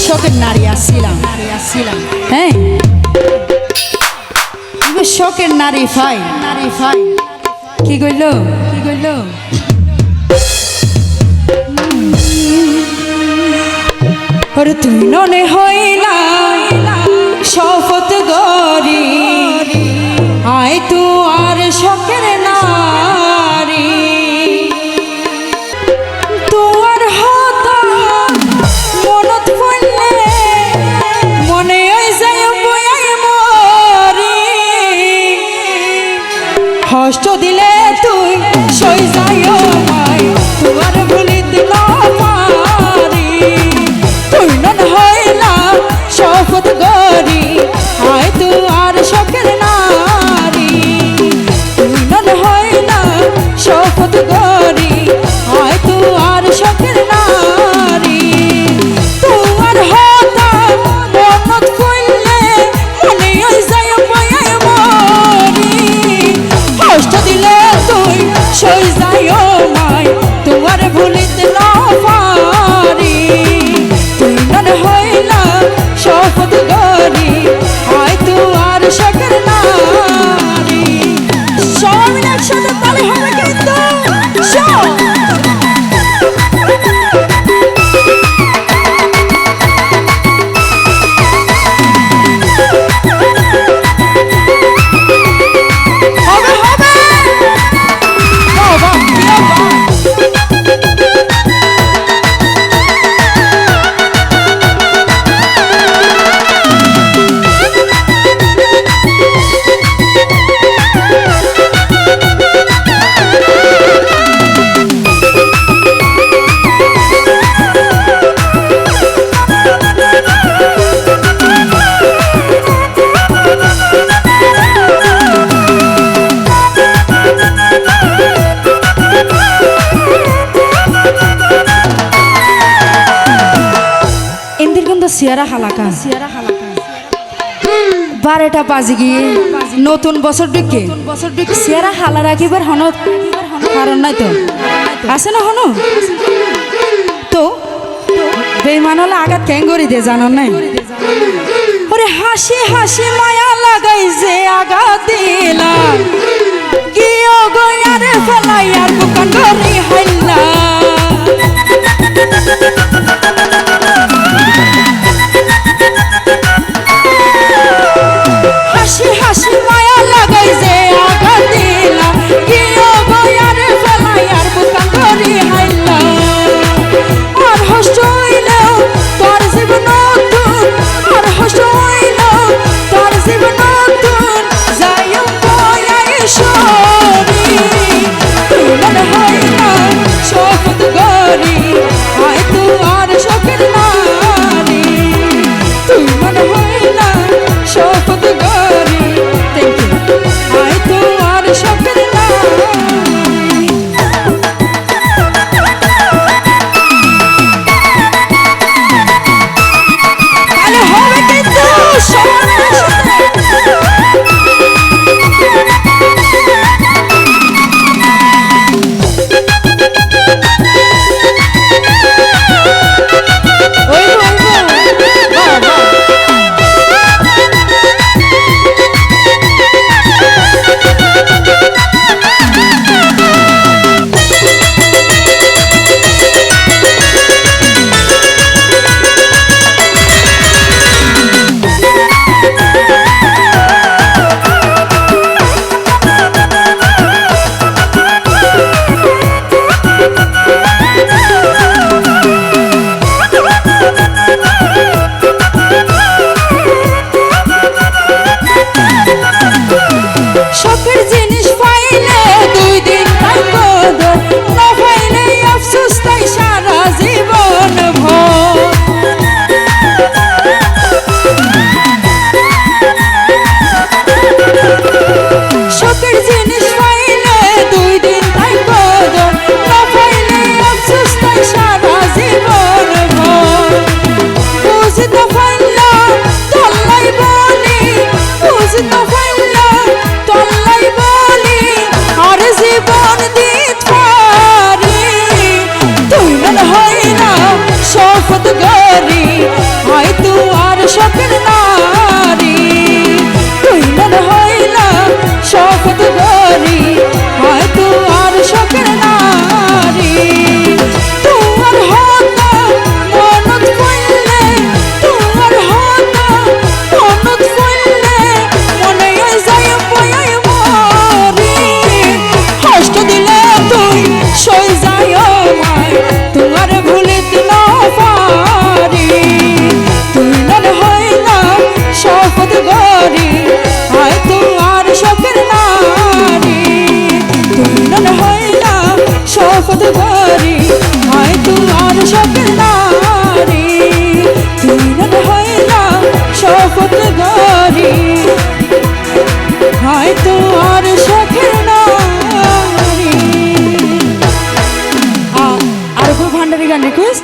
শখের নারী আসছিলাম হ্যাঁ শখের নারী ফাই কি কইল ওরে তুই ননে হইলা শপথ গরি আয় তু আর শখের নারী তোর হতা মনত পড়লে মনে ওই যায় বয়াই মরি হষ্ট দিলে তুই সই যায় মাই তোমার ভুলিতে না পারি তুই নন হইলা শপথ গরি আয় তু আর শখের নারী তুই নন হইলা শপথ গরি আয় তু আর শখের নারী তোমার হতা মনত কইলে মনে ওই যায় বয়াই মরি কষ্ট দিলে তুই সই যায় মাই তোমার ভুলিতে না পারি তুই নন হইলা শপথ গরি আয় তু আর শখের নারী সবাই মিলে একসাথে তালি হবে কিন্তু সিয়ারা হালাকা 12টা বাজে গিয়ে নতুন বছর ঢুকে সিয়ারা হালা রাখিবার হনত কারণ নাই তো আছে না হনো তো বেইমান হলে আঘাত কেন করি দিয়ে জানো নাই ওরে হাসি হাসি মায়া লাগাই যে আঘাত দিলা গিয়ে গয়ারে ফেলাই আর বুকান ধরি হাইলা